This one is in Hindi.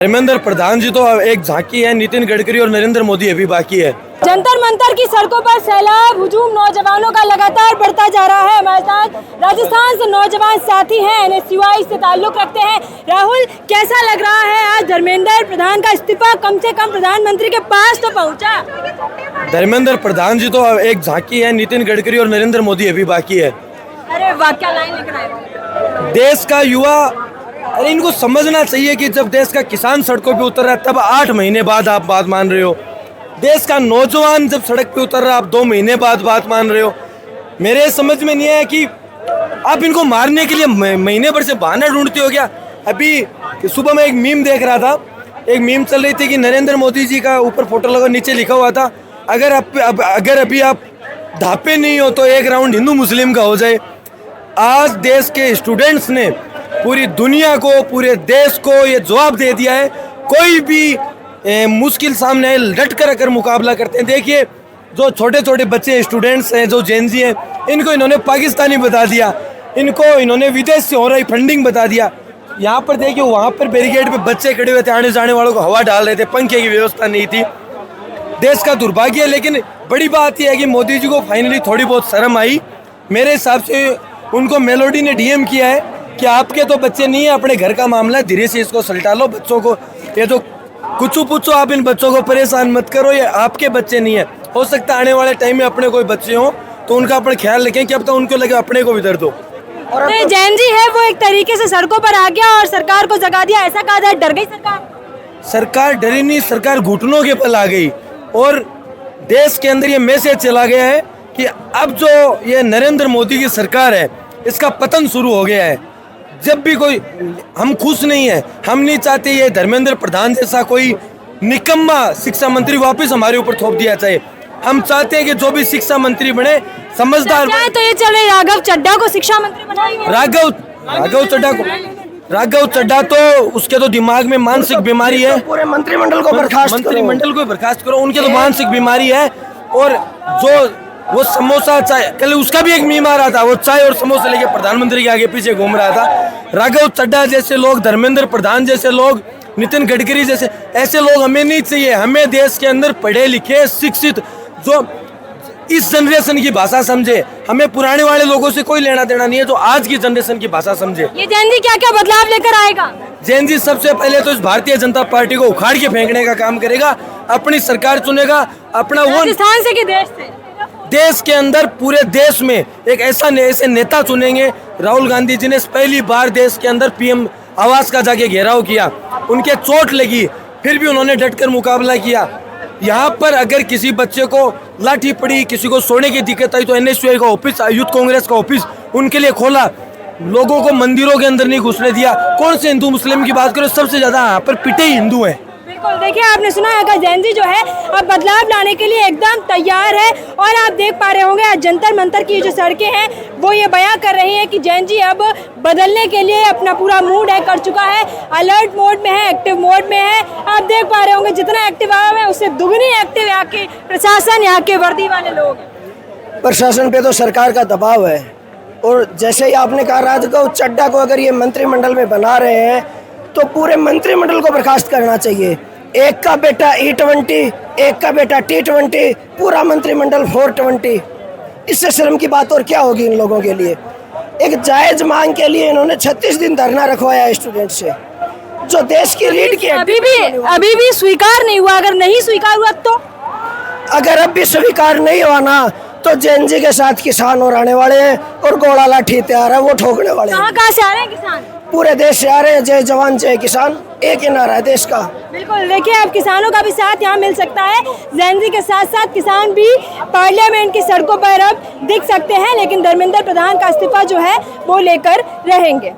धर्मेंद्र प्रधान जी तो एक झांकी है, नितिन गडकरी और नरेंद्र मोदी अभी बाकी है। जंतर मंतर की सड़कों पर सैलाब हुजूम नौजवानों का लगातार बढ़ता जा रहा है। हमारे साथ राजस्थान से नौजवान साथी हैं, NSUI से ताल्लुक रखते हैं। राहुल, कैसा लग रहा है आज धर्मेंद्र प्रधान का इस्तीफा कम से कम प्रधानमंत्री के पास तो पहुंचा? धर्मेंद्र प्रधान जी तो एक झांकी है, नितिन गडकरी और नरेंद्र मोदी अभी बाकी है। अरे वाह, क्या लाइन लेकर आए। देश का युवा, अरे इनको समझना चाहिए कि जब देश का किसान सड़कों पे उतर रहा है तब 8 महीने बाद आप बात मान रहे हो। देश का नौजवान जब सड़क पे उतर रहा है आप 2 महीने बाद बात मान रहे हो। मेरे समझ में नहीं है कि आप इनको मारने के लिए महीने भर से बहाना ढूंढते हो क्या। अभी सुबह में एक मीम देख रहा था, एक मीम चल रही थी कि नरेंद्र मोदी जी का ऊपर फोटो लगा, नीचे लिखा हुआ था अगर अभी आप धापे नहीं हो तो एक राउंड हिंदू मुस्लिम का हो जाए। आज देश के स्टूडेंट्स ने पूरी दुनिया को, पूरे देश को ये जवाब दे दिया है। कोई भी मुश्किल सामने आए डट कर अगर मुकाबला करते हैं। देखिए जो छोटे छोटे बच्चे स्टूडेंट्स हैं, जो जेनजी हैं, इनको इन्होंने पाकिस्तानी बता दिया, इनको इन्होंने विदेश से हो रही फंडिंग बता दिया। यहाँ पर देखिए वहाँ पर बैरिकेड पे बच्चे खड़े हुए थे, आने जाने वालों को हवा डाल रहे थे, पंखे की व्यवस्था नहीं थी। देश का दुर्भाग्य है। लेकिन बड़ी बात यह है कि मोदी जी को फाइनली थोड़ी बहुत शर्म आई। मेरे हिसाब से उनको मेलोडी ने DM किया है कि आपके तो बच्चे नहीं है, अपने घर का मामला है, धीरे से इसको सलटा लो। बच्चों को ये तो कुछ पूछो, आप इन बच्चों को परेशान मत करो, ये आपके बच्चे नहीं है। हो सकता है आने वाले टाइम में अपने कोई बच्चे हों तो उनका अपने ख्याल रखें कि अब तो उनको लगे अपने को भी दर्द हो। और तो जैन जी है वो एक तरीके से सड़कों पर आ गया और सरकार को जगा दिया, ऐसा कहा जाए। डर गई सरकार? डरी नहीं, सरकार घुटनों के पल आ गई और देश के अंदर ये मैसेज चला गया है कि अब जो ये नरेंद्र मोदी की सरकार है इसका पतन शुरू हो गया है। जब भी कोई, हम खुश नहीं है, हम नहीं चाहते ये धर्मेंद्र प्रधान जैसा कोई निकम्मा शिक्षा मंत्री वापस हमारे ऊपर थोप दिया जाए। हम चाहते हैं कि जो भी शिक्षा मंत्री बने समझदार बने। तो ये चल रही राघव चड्ढा को शिक्षा मंत्री बनाएंगे। राघव चड्ढा तो उसके तो दिमाग में मानसिक बीमारी है। पूरे मंत्रिमंडल को बर्खास्त करो, उनके तो मानसिक बीमारी है। और जो वो समोसा चाय, कल उसका भी एक मीम आ रहा था, वो चाय और समोसा लेके प्रधानमंत्री के आगे पीछे घूम रहा था। राघव चड्ढा जैसे लोग, धर्मेंद्र प्रधान जैसे लोग, नितिन गडकरी जैसे ऐसे लोग हमें नहीं चाहिए। हमें देश के अंदर पढ़े लिखे शिक्षित जो इस जनरेशन की भाषा समझे। हमें पुराने वाले लोगों से कोई लेना देना नहीं है, जो आज की जनरेशन की भाषा समझे। ये जैन जी क्या क्या बदलाव लेकर आएगा? जैन जी सबसे पहले तो इस भारतीय जनता पार्टी को उखाड़ के फेंकने का काम करेगा, अपनी सरकार चुनेगा, अपना वो राजस्थान से कि देश से? देश के अंदर पूरे देश में एक ऐसे नेता चुनेंगे। राहुल गांधी जी ने पहली बार देश के अंदर PM आवास का जाके घेराव किया, उनके चोट लगी फिर भी उन्होंने डटकर मुकाबला किया। यहाँ पर अगर किसी बच्चे को लाठी पड़ी, किसी को सोने की दिक्कत आई तो NSUI का ऑफिस, यूथ कांग्रेस का ऑफिस उनके लिए खोला। लोगों को मंदिरों के अंदर नहीं घुसने दिया। कौन से हिंदू मुस्लिम की बात करो, सबसे ज्यादा यहाँ पर पिटे ही हिंदू हैं। बिल्कुल, देखिए आपने सुना है कि जैन जी जो है अब बदलाव लाने के लिए एकदम तैयार है। और आप देख पा रहे होंगे आज जंतर मंतर की जो सड़कें हैं वो ये बयां कर रही हैं कि जैन जी अब बदलने के लिए अपना पूरा मूड है कर चुका है, अलर्ट मोड में है, एक्टिव मोड में है। आप देख पा रहे होंगे जितना एक्टिव आया है उससे दुगनी एक्टिव यहाँ के प्रशासन, यहाँ के वर्दी वाले लोग। प्रशासन पे तो सरकार का दबाव है। और जैसे ही आपने कहा राघव चड्ढा को अगर ये मंत्रिमंडल में बना रहे हैं तो पूरे मंत्रिमंडल को बर्खास्त करना चाहिए। एक का बेटा E20, एक का बेटा T20, पूरा मंत्रिमंडल 420। इससे शर्म की बात और क्या होगी इन लोगों के लिए। एक जायज मांग के लिए इन्होंने 36 दिन धरना रखवाया स्टूडेंट से, जो देश की रीढ़ की अभी भी स्वीकार नहीं हुआ। अगर नहीं स्वीकार हुआ तो अगर अब भी स्वीकार नहीं हुआ ना तो जैन जी के साथ किसान और आने वाले हैं और गोला लाठी तैयार है वो ठोकने वाले हैं। कहाँ से आ रहे हैं किसान? पूरे देश से आ रहे हैं। जय जवान जय किसान, एक ही नारा है देश का। बिल्कुल, देखिए अब किसानों का भी साथ यहाँ मिल सकता है। जैन जी के साथ साथ किसान भी पार्लियामेंट की सड़कों पर अब दिख सकते हैं, लेकिन धर्मेंद्र प्रधान का इस्तीफा जो है वो लेकर रहेंगे।